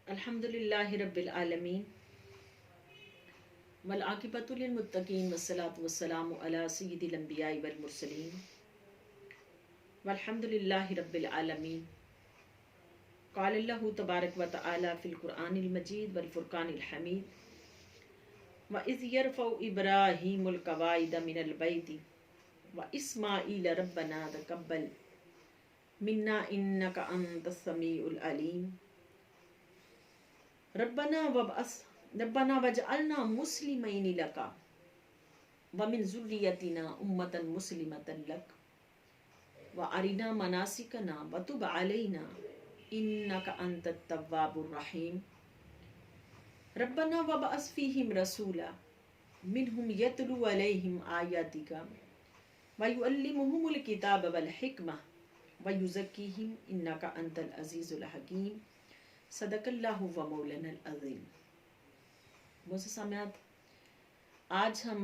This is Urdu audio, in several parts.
الحمدللہ رب العالمین والعاقبۃ للمتقین والصلاۃ والسلام علی سید الانبیاء والمرسلین والحمدللہ رب العالمین قال اللہ تبارک و تعالی فی القرآن المجید والفرقان الحمید وَإِذْ يَرْفَعُ إِبْرَاهِيمُ الْقَوَاعِدَ مِنَ الْبَيْتِ وَإِسْمَاعِيلُ رَبَّنَا تَقَبَّلْ مِنَّا إِنَّكَ أَنْتَ السَّمِيعُ الْعَلِيمُ ربنا وجعلنا مسلمین لک ومن ذریتنا امۃ مسلمۃ لک وارنا مناسکنا وتب علینا انک انت التواب الرحیم ربنا وابعث فیہم رسولا منہم یتلو علیہم آیاتک ویعلمہم الکتاب والحکمہ ویزکیہم انک انت العزیز الحکیم صدق اللہ و مولانا العظیم۔ معزز سامعات، آج ہم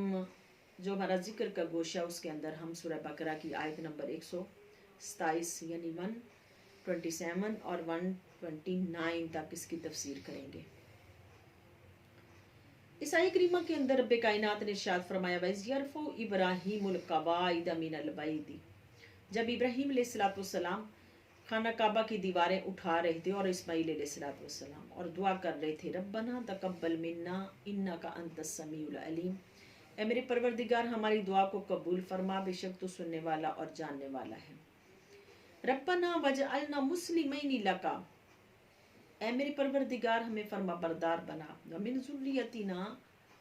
جو ہمارا ذکر کا گوشہ اس کے اندر ہم سورہ بقرہ کی آیت نمبر 127 یعنی 127 اور 129 تک اس کی تفسیر کریں گے۔ اس آیت کریمہ کے اندر رب کائنات نے ارشاد فرمایا وَإِذْ يَرْفَعُ إِبْرَاهِيمُ الْقَوَاعِدَ مِنَ الْبَيْتِ، جب ابراہیم علیہ السلام خانہ کعبہ کی دیواریں اٹھا رہے تھے اور اسماعیل علیہ السلام اور دعا کر رہے تھے ربنا تقبل منا انک انت السمیع العلیم، اے میرے پروردگار ہماری دعا کو قبول فرما، بے شک تو سننے والا اور جاننے والا ہے۔ ربنا وجعلنا مسلمین لک، اے میرے پروردگار ہمیں فرما بردار بنا، ومن ذریتنا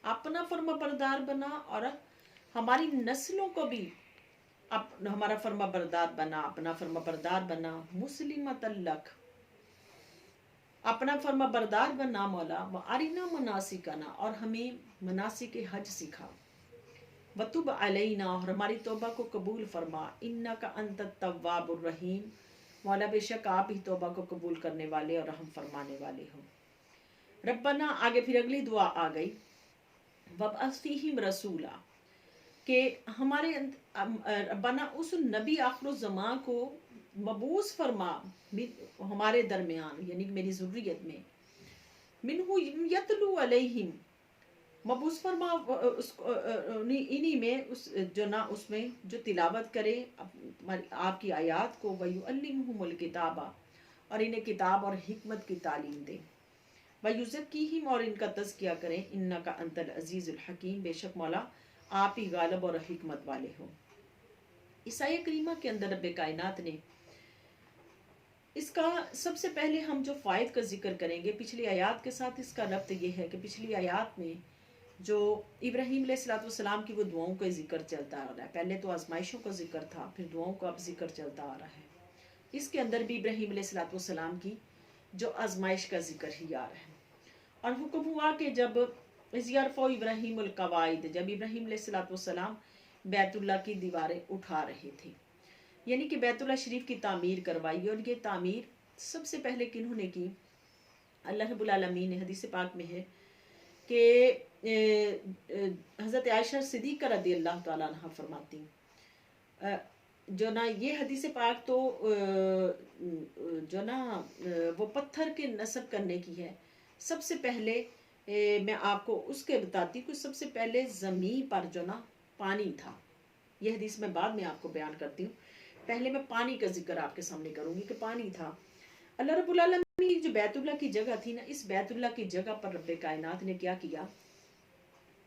اپنا فرما بردار بنا اور ہماری نسلوں کو بھی ہمارا فرما بردار بنا، اپنا فرما بردار بنا، مسلمۃ لک اپنا فرما بردار بنا مولا، وارنا مناسکنا اور ہمیں مناسک حج سکھا، وتب علینا اور ہماری توبہ کو قبول فرما، انک انت التواب الرحیم مولا بے شک آپ ہی توبہ کو قبول کرنے والے اور رحم فرمانے والے ہو۔ ربنا آگے پھر اگلی دعا آ گئی وابعث فیہم رسولا، کہ ہمارے ربنا اس نبی آخر الزمان کو مبعوث فرما ہمارے درمیان یعنی میری ذریت میں، منہ یتلو علیہم مبعوث فرما انہی میں اس میں جو تلاوت کرے آپ کی آیات کو، ویعلمہم الکتاب اور انہیں کتاب اور حکمت کی تعلیم دے، ویزکیہم اور ان کا تزکیہ کریں، انک انت العزیز الحکیم بے شک مولا آپ ہی غالب اور حکمت والے ہو۔ اس آیت کریمہ کے اندر رب کائنات نے اس کا سب سے پہلے ہم جو فائد کا ذکر کریں گے پچھلی آیات کے ساتھ، اس کا ربط یہ ہے کہ پچھلی آیات میں جو ابراہیم علیہ السلام کی وہ دعاؤں کا ذکر چلتا آ رہا ہے، پہلے تو آزمائشوں کا ذکر تھا، پھر دعاؤں کا اب ذکر چلتا آ رہا ہے۔ اس کے اندر بھی ابراہیم علیہ السلام کی جو آزمائش کا ذکر ہی آ رہا ہے، اور حکم ہوا کہ جب اِذْ يَرْفَعُ إِبْرَاهِيمُ الْقَوَاعِدَ، جب ابراہیم علیہ السلام بیت اللہ کی دیواریں اٹھا رہے تھے، یعنی کہ بیت اللہ شریف کی تعمیر کروائی، اور یہ تعمیر سب سے پہلے کنہوں نے کی؟ اللہ رب العالمین نے حدیث پاک میں ہے کہ حضرت عائشہ صدیقہ رضی اللہ تعالیٰ عنہ فرماتی جو نا یہ حدیث پاک تو جو نا وہ پتھر کے نصب کرنے کی ہے، سب سے پہلے میں آپ کو اس کے بتاتی ہوں کہ سب سے پہلے زمین پر جو نا پانی تھا، یہ حدیث میں بعد میں آپ کو بیان کرتی ہوں، پہلے میں پانی کا ذکر آپ کے سامنے کروں گی کہ پانی تھا۔ اللہ رب العالمین جو بیت اللہ کی جگہ تھی نا، اس بیت اللہ کی جگہ پر رب کائنات نے کیا کیا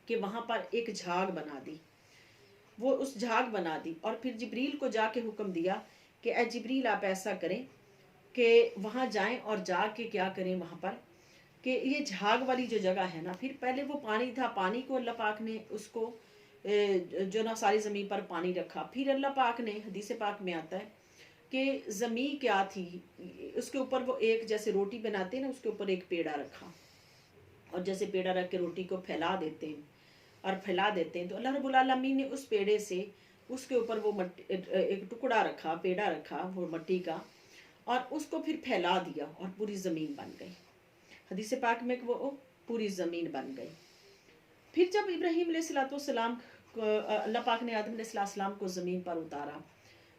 کہ وہاں پر ایک جھاگ بنا دی، وہ اس جھاگ بنا دی، اور پھر جبریل کو جا کے حکم دیا کہ اے جبریل آپ ایسا کریں کہ وہاں جائیں اور جا کے کیا کریں وہاں پر کہ یہ جھاگ والی جو جگہ ہے نا، پھر پہلے وہ پانی تھا، پانی کو اللہ پاک نے اس کو جو نا ساری زمین پر پانی رکھا، پھر اللہ پاک نے حدیث پاک میں آتا ہے کہ زمین کیا تھی، اس کے اوپر وہ ایک جیسے روٹی بناتے ہیں نا، اس کے اوپر ایک پیڑا رکھا، اور جیسے پیڑا رکھ کے روٹی کو پھیلا دیتے ہیں تو اللہ رب العالمین نے اس پیڑے سے اس کے اوپر وہ ایک ٹکڑا رکھا، پیڑا رکھا وہ مٹی کا، اور اس کو پھر پھیلا دیا اور پوری زمین بن گئی، حدیث پاک میں کہ وہ پوری زمین بن گئی۔ پھر جب ابراہیم علیہ السلام اللہ پاک نے آدم علیہ السلام کو زمین پر اتارا،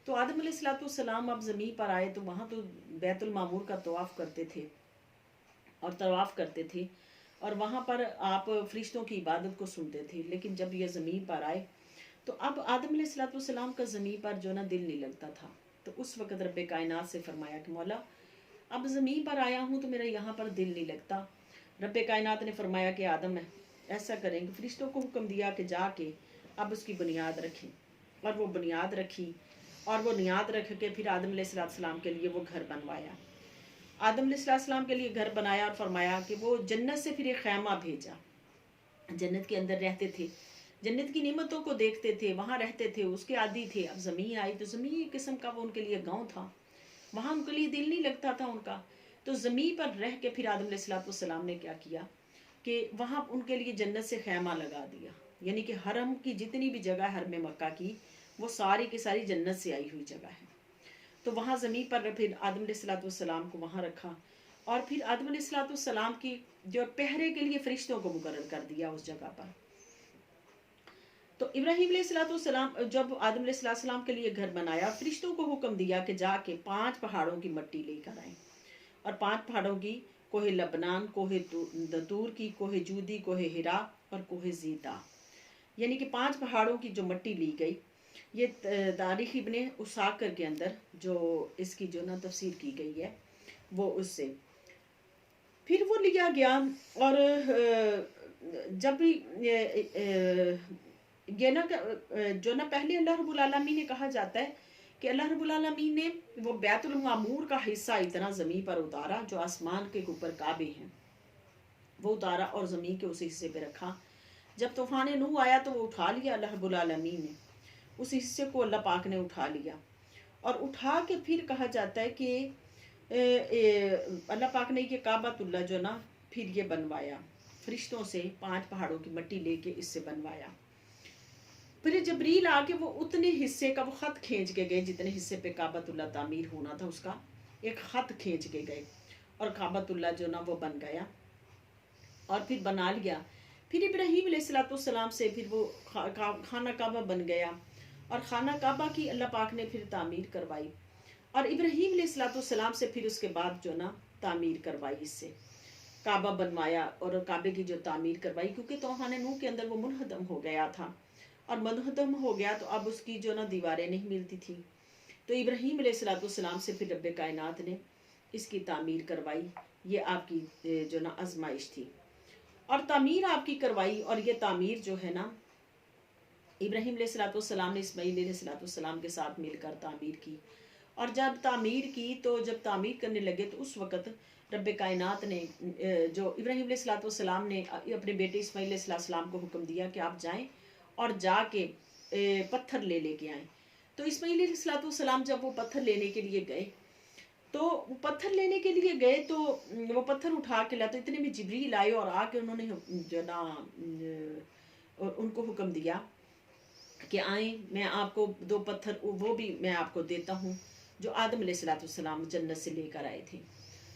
تو آدم علیہ السلام اب زمین پر آئے تو وہاں تو بیت المعمور کا طواف کرتے تھے، اور طواف کرتے تھے، اور وہاں پر آپ فرشتوں کی عبادت کو سنتے تھے. لیکن جب یہ زمین پر آئے تو اب آدم علیہ السلام کا زمین پر جو نا دل نہیں لگتا تھا. تو اس وقت رب کائنات سے فرمایا کہ مولا اب زمین پر آیا ہوں تو میرا یہاں پر دل نہیں لگتا. رب کائنات نے فرمایا کہ آدم ہے ایسا کریں گے. فرشتوں کو حکم دیا کہ جا کے اب اس کی بنیاد رکھیں، اور وہ بنیاد رکھی، اور وہ بنیاد رکھ کے پھر آدم علیہ السلام کے لیے وہ گھر بنوایا. آدم علیہ السلام کے لیے گھر بنایا اور فرمایا کہ وہ جنت سے پھر ایک خیمہ بھیجا. جنت کے اندر رہتے تھے، جنت کی نعمتوں کو دیکھتے تھے، وہاں رہتے تھے، اس کے عادی تھے. اب زمین آئی تو زمین ایک قسم کا وہ ان کے لیے گاؤں تھا، وہاں ان کے لیے دل نہیں لگتا تھا ان کا. تو زمین پر رہ کے پھر آدم علیہ السلام نے کیا کیا کہ وہاں ان کے لیے جنت سے خیمہ لگا دیا. یعنی کہ حرم کی جتنی بھی جگہ حرم مکہ کی وہ ساری کی ساری جنت سے آئی ہوئی جگہ ہے. تو وہاں زمین پر پھر آدم علیہ السلام کو وہاں رکھا، اور پھر آدم علیہ السلام کی جو پہرے کے لیے فرشتوں کو مقرر کر دیا اس جگہ پر. تو ابراہیم علیہ السلام جب آدم علیہ السلام کے لیے گھر بنایا، فرشتوں کو حکم دیا کہ جا کے 5 پہاڑوں کی مٹی لے کر آئیں، اور 5 پہاڑوں کی، کوہ لبنان، کوہ دطور کی، کوہ جودی، کوہ ہرا اور کوہ زیتا. یعنی کہ 5 پہاڑوں کی جو مٹی لی گئی. یہ تاریخ ابن اساکر کے اندر جو اس کی جو نا تفسیر کی گئی ہے وہ اس سے پھر وہ لیا گیا. اور جب بھی یہ نا جو نا پہلے اللہ رب العالمین نے کہا جاتا ہے کہ اللہ رب العالمین نے وہ بیت المعمور کا حصہ اتنا زمین پر اتارا جو آسمان کے اوپر کعبے ہیں، وہ اتارا اور زمین کے اسی حصے پہ رکھا. جب طوفان نوح آیا تو وہ اٹھا لیا اللہ رب العالمین نے، اس حصے کو اللہ پاک نے اٹھا لیا، اور اٹھا کے پھر کہا جاتا ہے کہ اللہ پاک نے یہ کعبۃ اللہ جو نا پھر یہ بنوایا فرشتوں سے، 5 پہاڑوں کی مٹی لے کے اس سے بنوایا. پھر جبریل آ کے وہ اتنے حصے کا وہ خط کھینچ کے گئے جتنے حصے پہ کعبۃ اللہ تعمیر ہونا تھا، اس کا ایک خط کھینچ کے گئے، اور کعبۃ اللہ جو نا وہ بن گیا اور پھر بنا لیا. پھر ابراہیم علیہ السلام سے پھر وہ خانہ کعبہ بن گیا، اور خانہ کعبہ کی اللہ پاک نے پھر تعمیر کروائی، اور ابراہیم علیہ السلام سے پھر اس کے بعد جو نا تعمیر کروائی، اس سے کعبہ بنوایا اور کعبے کی جو تعمیر کروائی. کیونکہ طوفان نوح کے اندر وہ منہدم ہو گیا تھا، اور منہدم ہو گیا تو اب اس کی جو نا دیواریں نہیں ملتی تھی. تو ابراہیم علیہ السلام سے پھر رب کائنات نے اس کی تعمیر کروائی. یہ آپ کی جو نا آزمائش تھی، اور تعمیر آپ کی کروائی. اور یہ تعمیر جو ہے نا ابراہیم علیہ السلام نے اسماعیل علیہ السلام کے ساتھ مل کر تعمیر کی. اور جب تعمیر کی تو جب تعمیر کرنے لگے تو اس وقت رب کائنات نے جو ابراہیم علیہ السلام نے اپنے بیٹے اسماعیل علیہ السلام کو حکم دیا کہ آپ جائیں اور جا کے پتھر لے کے آئیں. تو اسماعیل علیہ السلام جب وہ پتھر لینے کے لیے گئے تو وہ پتھر لینے کے لیے گئے تو وہ پتھر اٹھا کے لاتے، اتنے میں جبریل آئے اور آ کے انہوں نے جو نا ان کو حکم دیا کہ آئیں، میں آپ کو 2 پتھر وہ بھی میں آپ کو دیتا ہوں جو آدم علیہ السلام جنت سے لے کر آئے تھے.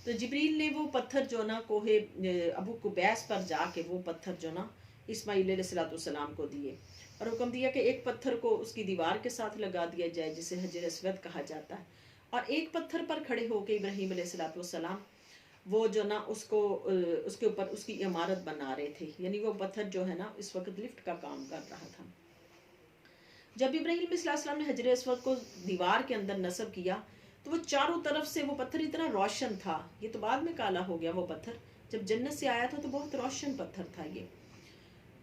تو جبریل نے وہ پتھر جو نا کوہ ابو قبیس پر جا کے وہ پتھر جو نا اسماعیل علیہ السلام کو دیے، اور حکم دیا کہ ایک پتھر کو اس کی دیوار کے ساتھ لگا دیا جائے جسے حجر اسود کہا جاتا ہے، اور ایک پتھر پر کھڑے ہو کے ابراہیم علیہ السلام وہ جو نا اس کے اوپر اس کی عمارت بنا رہے تھے. یعنی وہ پتھر جو ہے نا اس وقت لفٹ کا کام کر رہا تھا. جب ابراہیم علیہ السلام نے حجر اسود کو دیوار کے اندر نصب کیا تو وہ چاروں طرف سے وہ پتھر اتنا روشن تھا. یہ تو بعد میں کالا ہو گیا وہ پتھر، جب جنت سے آیا تھا تو بہت روشن پتھر تھا یہ.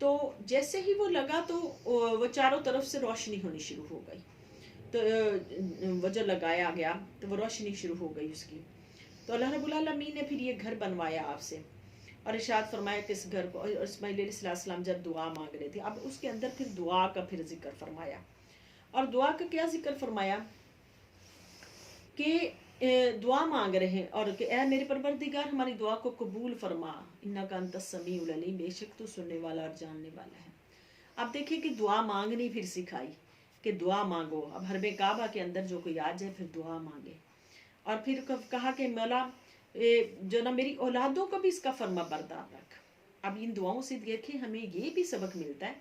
تو جیسے ہی وہ لگا تو وہ چاروں طرف سے روشنی ہونی شروع ہو گئی. تو وہ جو لگایا گیا تو وہ روشنی شروع ہو گئی اس کی. تو اللہ رب العالمین نے پھر یہ گھر بنوایا آپ سے، اور ارشاد فرمایا کہ اس گھر کو، اور اسماعیل علیہ السلام جب دعا مانگ رہے تھے اب اس کے اندر پھر دعا کا پھر ذکر فرمایا. اور دعا کا کیا ذکر فرمایا کہ دعا مانگ رہے ہیں اور کہ اے میرے پروردگار ہماری دعا کو قبول فرما، انک انت السمیع العلیم، بے شک تو سننے والا اور جاننے والا ہے. اب دیکھیں کہ دعا مانگنی پھر سکھائی کہ دعا مانگو. اب حرم کعبہ کے اندر جو کوئی آ جائے پھر دعا مانگے، اور پھر کہا کہ مولا جو نا میری اولادوں کو بھی اس کا فرما بردار رکھ. اب ان دعاؤں سے دیکھیں ہمیں یہ بھی سبق ملتا ہے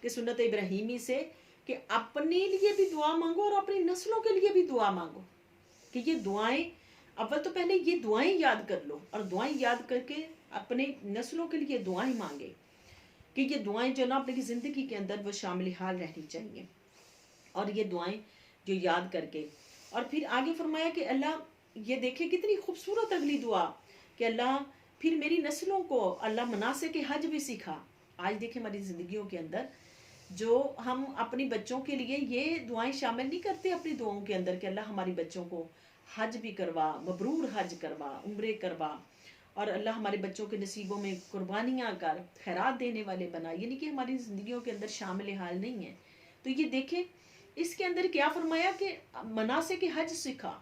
کہ سنت ابراہیمی سے کہ اپنے لیے بھی دعا مانگو اور اپنی نسلوں کے لیے بھی دعا مانگو، کہ یہ دعائیں اول تو پہلے یہ دعائیں یاد کر لو، اور دعائیں یاد کر کے اپنے نسلوں کے لیے دعائیں مانگے کہ یہ دعائیں جو نا اپنی زندگی کے اندر وہ شامل حال رہنی چاہیے، اور یہ دعائیں جو یاد کر کے، اور پھر آگے فرمایا کہ اللہ یہ دیکھے کتنی خوبصورت اگلی دعا کہ اللہ پھر میری نسلوں کو اللہ مناسک حج بھی سکھا۔ آج دیکھیں ہماری زندگیوں کے اندر جو ہم اپنی بچوں کے لیے یہ دعائیں شامل نہیں کرتے اپنی دعاؤں کے اندر کہ اللہ ہماری بچوں کو حج بھی کروا، مبرور حج کروا، عمرے کروا، اور اللہ ہمارے بچوں کے نصیبوں میں قربانیاں کر، خیرات دینے والے بنا، یعنی کہ ہماری زندگیوں کے اندر شامل حال نہیں ہے۔ تو یہ دیکھیں اس کے اندر کیا فرمایا کہ مناسک حج سکھا،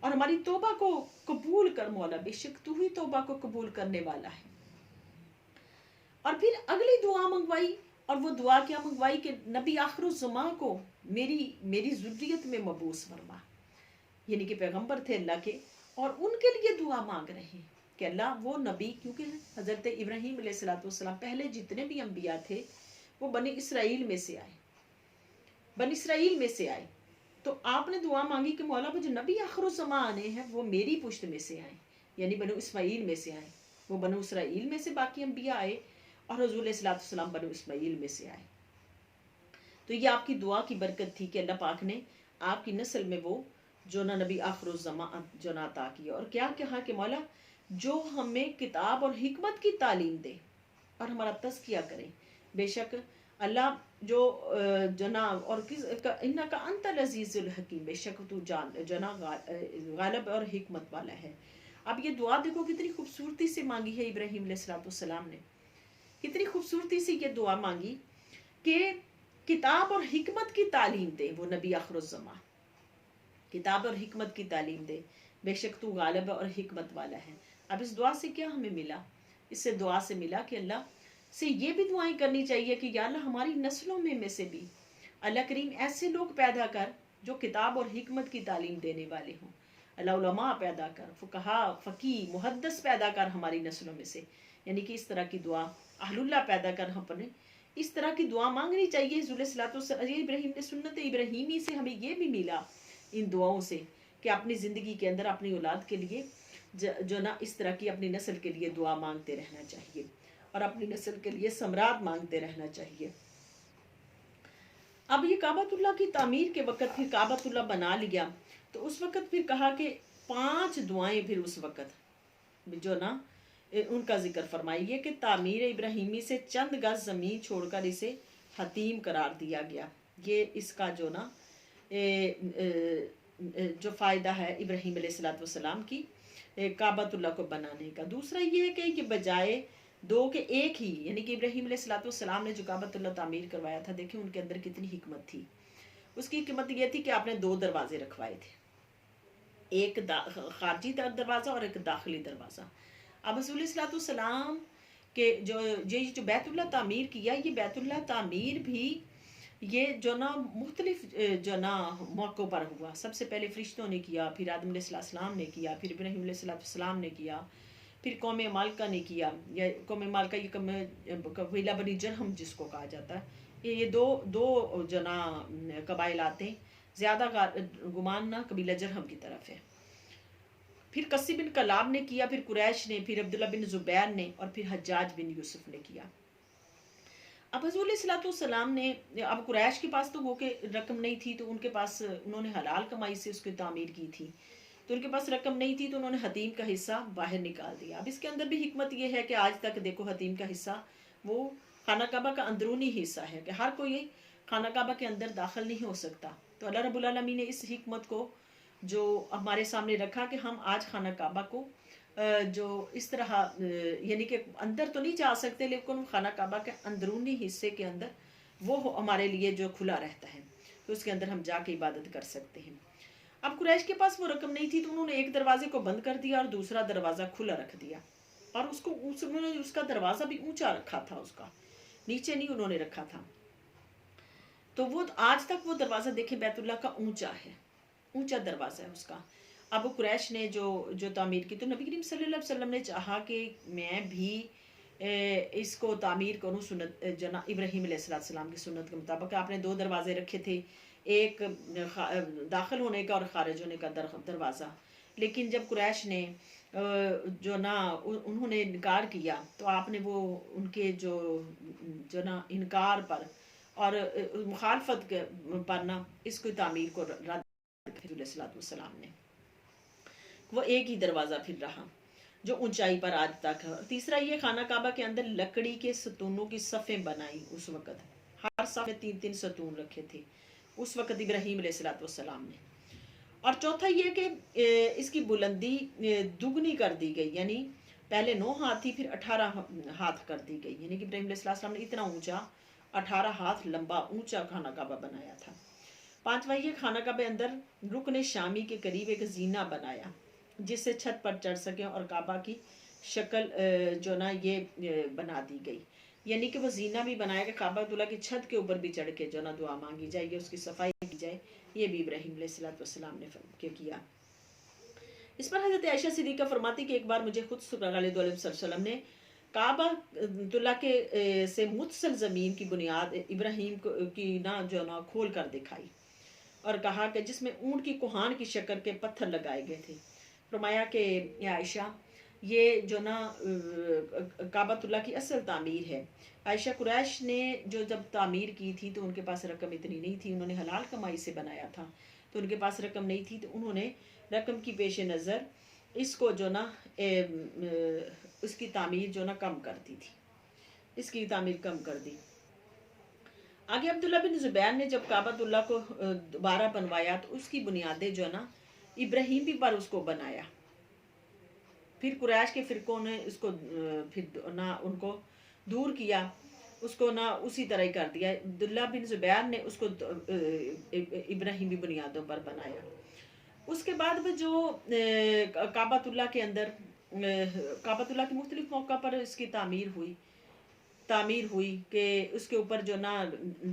اور ہماری توبہ کو قبول کر مولا، بے شک تو ہی توبہ کو قبول کرنے والا ہے۔ اور پھر اگلی دعا منگوائی، اور وہ دعا کیا منگوائی کہ نبی آخر الزماں کو میری ذریت میں مبعوث فرما، یعنی کہ پیغمبر تھے اللہ کے، اور ان کے لیے دعا مانگ رہے ہیں کہ اللہ وہ نبی، کیونکہ حضرت ابراہیم علیہ السلام پہلے جتنے بھی انبیاء تھے وہ بنی اسرائیل میں سے آئے، بنی اسرائیل میں سے آئے، تو آپ نے دعا مانگی کہ مولا وہ جو نبی آخر الزماں آنے ہیں وہ میری پشت میں سے آئے، یعنی بنو اسماعیل میں سے آئے، وہ بنو اسرائیل میں سے باقی انبیاء آئے، اور حضور علیہ السلام بنو اسماعیل میں سے آئے۔ تو یہ آپ کی دعا کی برکت تھی کہ اللہ پاک نے آپ کی نسل میں وہ جو نا نبی آخر الزماں جو نا عطا کیا، اور کیا کہا کہ مولا جو ہمیں کتاب اور حکمت کی تعلیم دے اور ہمارا تزکیہ کرے، بے شک اللہ جو جناب اور انکا انت العزیز الحکیم، بے شک تو جناب غالب اور حکمت والا ہے۔ اب یہ دعا دیکھو کتنی خوبصورتی سے مانگی ہے ابراہیم علیہ السلام نے، کتنی خوبصورتی سے یہ دعا مانگی کہ کتاب اور حکمت کی تعلیم دے وہ نبی آخر الزماں، کتاب اور حکمت کی تعلیم دے، بے شک تو غالب اور حکمت والا ہے۔ اب اس دعا سے کیا ہمیں ملا؟ اس سے دعا سے ملا کہ اللہ سے یہ بھی دعائیں کرنی چاہیے کہ یا اللہ ہماری نسلوں میں سے بھی اللہ کریم ایسے لوگ پیدا کر جو کتاب اور حکمت کی تعلیم دینے والے ہوں، اللہ علماء پیدا کر، فقہا، فقیہ، محدث پیدا کر ہماری نسلوں میں سے، یعنی کہ اس طرح کی دعا اہل اللہ پیدا کر ہم پر، اس طرح کی دعا مانگنی چاہیے۔ ابراہیم نے سنت ابراہیمی سے ہمیں یہ بھی ملا ان دعاؤں سے کہ اپنی زندگی کے اندر اپنی اولاد کے لیے جو نا اس طرح کی اپنی نسل کے لیے دعا مانگتے رہنا چاہیے، اور اپنی نسل کے لیے ثمرات مانگتے رہنا چاہیے۔ اب یہ کعبۃ اللہ کی تعمیر کے وقت پھر کعبۃ اللہ بنا لیا، تو اس وقت پھر کہا کہ 5 دعائیں پھر اس وقت جو نا ان کا ذکر فرمائیے کہ تعمیر ابراہیمی سے چند گز زمین چھوڑ کر اسے حتیم قرار دیا گیا۔ یہ اس کا جو نا جو فائدہ ہے ابراہیم علیہ السلام کی کعبۃ اللہ کو بنانے کا۔ دوسرا یہ ہے کہ بجائے 2 کے ایک ہی، یعنی کہ ابراہیم علیہ السلام نے جو کعبۃ اللہ تعمیر کروایا تھا، دیکھیں ان کے اندر کتنی حکمت تھی۔ اس کی حکمت یہ تھی کہ آپ نے 2 دروازے رکھوائے تھے، ایک خارجی دروازہ اور ایک داخلی دروازہ۔ اب حضور علیہ السلام کے جو بیت اللہ تعمیر کیا، یہ بیت اللہ تعمیر بھی یہ جو نا مختلف جو نا موقعوں پر ہوا۔ سب سے پہلے فرشتوں نے کیا، پھر آدم علیہ السلام نے کیا، پھر ابراہیم علیہ السلام نے کیا، پھر قوم مالکہ نے کیا، یا قوم مالکہ یہ قبیلہ بنی جرہم جس کو کہا جاتا ہے، یہ دو جو نا قبائل آتے ہیں، زیادہ گمان نہ قبیلہ جرہم کی طرف ہے۔ پھر قصی بن کلاب نے کیا، پھر قریش نے، پھر عبداللہ بن زبیر نے، اور پھر حجاج بن یوسف نے کیا۔ اب حضور علیہ السلام نے، اب قریش کے پاس تو وہ کہ رقم نہیں تھی، تو ان کے پاس انہوں نے حلال کمائی سے اس کی تعمیر کی تھی، تو ان کے پاس رقم نہیں تھی، تو انہوں نے حتیم کا حصہ باہر نکال دیا۔ اب اس کے اندر بھی حکمت یہ ہے کہ آج تک دیکھو حتیم کا حصہ وہ خانہ کعبہ کا اندرونی حصہ ہے کہ ہر کوئی خانہ کعبہ کے اندر داخل نہیں ہو سکتا۔ تو اللہ رب العالمین نے اس حکمت کو جو ہمارے سامنے رکھا کہ ہم آج خانہ کعبہ کو جو اس طرح یعنی کہ اندر تو نہیں جا سکتے، لیکن خانہ کعبہ کے اندرونی حصے کے اندر وہ ہمارے لیے جو کھلا رہتا ہے، تو اس کے اندر ہم جا کے عبادت کر سکتے ہیں۔ اب قریش کے پاس وہ رقم نہیں تھی، تو انہوں نے ایک دروازے کو بند کر دیا اور دوسرا دروازہ کھلا رکھ دیا، اور انہوں نے اس کا دروازہ بھی اونچا رکھا تھا، اس کا نیچے نہیں انہوں نے رکھا تھا۔ تو وہ آج تک وہ دروازہ دیکھیں بیت اللہ کا اونچا ہے، اونچا دروازہ ہے اس کا۔ اب قریش نے جو تعمیر کی، تو نبی کریم صلی اللہ علیہ وسلم نے چاہا کہ میں بھی اس کو تعمیر کروں سنت جناب ابراہیم علیہ السلام کی سنت کے مطابق۔ آپ نے 2 دروازے رکھے تھے، ایک داخل ہونے کا اور خارج ہونے کا دروازہ، لیکن جب قریش نے جو نا انہوں نے انکار کیا تو آپ نے وہ ان کے جو نا انکار پر اور مخالفت پر نا اس کی تعمیر کو رد علیہ السلام نے، وہ ایک ہی دروازہ پھر رہا جو اونچائی پر آج تک ہے۔ اور تیسرا یہ، خانہ کعبہ کے اندر لکڑی کے ستونوں کی صفیں بنائی اس وقت، ہر صف میں 3 3 ستون رکھے تھے اس وقت ابراہیم علیہ السلام نے۔ اور چوتھا یہ کہ اس کی بلندی دگنی کر دی گئی، یعنی پہلے 9 ہاتھ تھی، پھر 18 ہاتھ کر دی گئی، یعنی کہ ابراہیم علیہ السلام نے اتنا اونچا 18 ہاتھ لمبا اونچا خانہ کعبہ بنایا تھا۔ پانچواں یہ، خانہ کعبہ اندر رکن شامی کے قریب ایک زینہ بنایا جس سے چھت پر چڑھ سکیں، اور کعبہ کی شکل جو نا یہ بنا دی گئی، یعنی کہ وہ زینہ بھی بنایا کہ کعبہ اللہ کی چھت کے اوپر بھی چڑھ کے جو نا دعا مانگی جائے گی، اس کی صفائی کی جائے، یہ بھی ابراہیم علیہ السلام نے کیا۔ اس پر حضرت عائشہ صدیقہ فرماتی کہ ایک بار مجھے خود صلی اللہ علیہ وسلم نے کعبہ اللہ کے سے متصل زمین کی بنیاد ابراہیم کی نا جو نا کھول کر دکھائی اور کہا کہ جس میں اونٹ کی کوہان کی شکل کے پتھر لگائے گئے تھے۔ فرمایا کہ یا عائشہ، یہ جو نا کعبۃ اللہ کی اصل تعمیر ہے۔ عائشہ، قریش نے جو جب تعمیر کی تھی تو ان کے پاس رقم اتنی نہیں تھی، انہوں نے حلال کمائی سے بنایا تھا، تو ان کے پاس رقم نہیں تھی، تو انہوں نے رقم کی پیش نظر اس کو جو نا اس کی تعمیر جو نا کم کر دی تھی، اس کی تعمیر کم کر دی۔ آگے عبداللہ بن زبیر نے جب کعبۃ اللہ کو دوبارہ بنوایا تو اس کی بنیادیں جو نا ابراہیم بھی پر اس کو بنایا۔ پھر قریش کے فرقوں نے اس کو پھر نہ ان کو دور کیا، اس کو نہ اسی طرح ہی کر دیا۔ عبداللہ بن زبیر نے اس کو ابراہیمی بنیادوں پر بنایا۔ اس کے بعد وہ جو کعبۃ اللہ کے اندر کعبۃ اللہ کے مختلف موقع پر اس کی تعمیر ہوئی کہ اس کے اوپر جو نا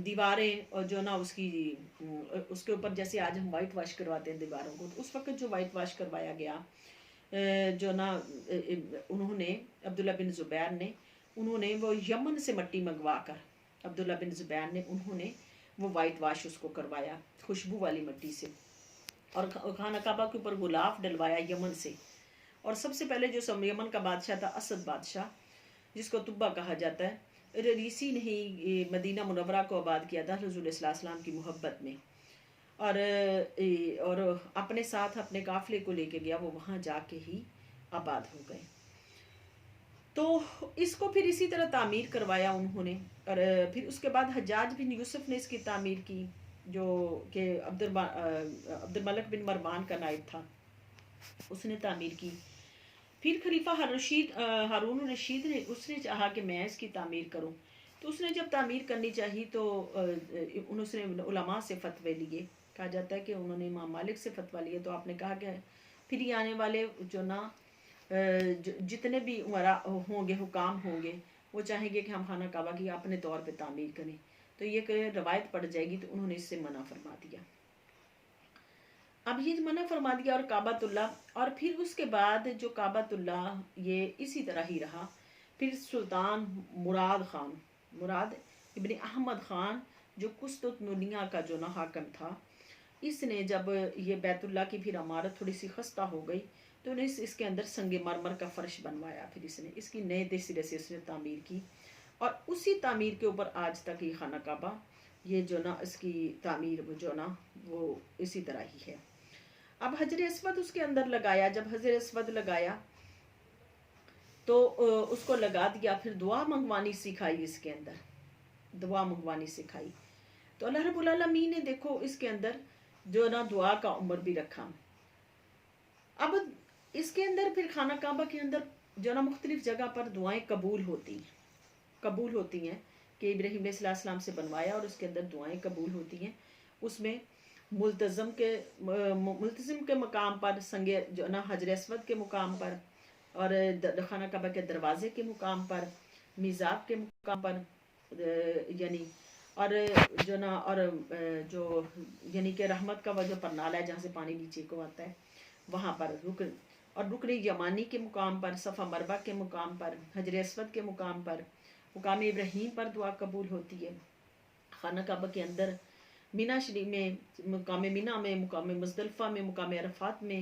دیواریں اور جو نا اس کے اوپر جیسے آج ہم وائٹ واش کرواتے ہیں دیواروں کو، تو اس وقت جو وائٹ واش کروایا گیا جو نا انہوں نے عبداللہ بن زبیر نے انہوں نے وہ یمن سے مٹی منگوا کر عبداللہ بن زبیر نے انہوں نے وہ وائٹ واش اس کو کروایا خوشبو والی مٹی سے، اور خانہ کعبہ کے اوپر غلاف ڈلوایا یمن سے۔ اور سب سے پہلے جو یمن کا بادشاہ تھا اسد بادشاہ، جس کو تبا کہا جاتا ہے، ریسی نے ہی مدینہ منورہ کو آباد کیا تھا رسول صلی اللہ علیہ وسلم کی محبت میں، اور اپنے ساتھ اپنے قافلے کو لے کے گیا، وہ وہاں جا کے ہی آباد ہو گئے۔ تو اس کو پھر اسی طرح تعمیر کروایا انہوں نے، اور پھر اس کے بعد حجاج بن یوسف نے اس کی تعمیر کی، جو کہ عبد الملک بن مروان کا نائب تھا، اس نے تعمیر کی۔ پھر خلیفہ ہارون الرشید نے اس نے چاہا کہ میں اس کی تعمیر کروں، تو اس نے جب تعمیر کرنی چاہی تو اس نے علماء سے فتوے لیے، کہا جاتا ہے کہ انہوں نے امام مالک سے فتویٰ لیے، تو آپ نے کہا کہ پھر یہ آنے والے جو نا جتنے بھی ہوں گے حکام ہوں گے، وہ چاہیں گے کہ ہم خانہ کعبہ کی اپنے طور پہ تعمیر کریں، تو یہ کہ روایت پڑ جائے گی، تو انہوں نے اس سے منع فرما دیا۔ اب یہ منع فرما دیا، اور کعبۃ اللہ، اور پھر اس کے بعد جو کعبۃ اللہ یہ اسی طرح ہی رہا۔ پھر سلطان مراد ابن احمد خان جو قسطنطنیہ کا جو نا حاکم تھا، اس نے جب یہ بیت اللہ کی پھر عمارت تھوڑی سی خستہ ہو گئی تو انہیں اس کے اندر سنگ مرمر کا فرش بنوایا، پھر اس نے اس کی نئے سرے سے اس نے تعمیر کی، اور اسی تعمیر کے اوپر آج تک یہ خانہ کعبہ یہ جو نا اس کی تعمیر جو نا وہ اسی طرح ہی ہے۔ اب حجر اسود اس کے اندر لگایا، جب حجر اسود لگایا تو اس کو لگا دیا، پھر دعا منگوانی سکھائی، اس کے اندر دعا منگوانی سکھائی، تو اللہ رب العالمین نے دیکھو اس کے اندر جو نا دعا کا عمر بھی رکھا۔ اب اس کے اندر پھر خانہ کعبہ کے اندر جو نا مختلف جگہ پر دعائیں قبول ہوتی ہیں کہ ابراہیم علیہ السلام سے بنوایا اور اس کے اندر دعائیں قبول ہوتی ہیں۔ اس میں ملتزم کے مقام پر سنگ جو نا حجر اسود کے مقام پر، اور خانہ کعبہ کے دروازے کے مقام پر، میزاب کے مقام پر، یعنی اور جو نا اور جو یعنی کہ رحمت کا وہ جو پرنال ہے جہاں سے پانی نیچے کو آتا ہے، وہاں پر رکن یمانی کے مقام پر، صفا مروہ کے مقام پر، حجر اسود کے مقام پر، مقام ابراہیم پر دعا قبول ہوتی ہے۔ خانہ کعبہ کے اندر مینا شریف میں، مقام مینا میں، مقام مزدلفہ میں، مقام عرفات میں،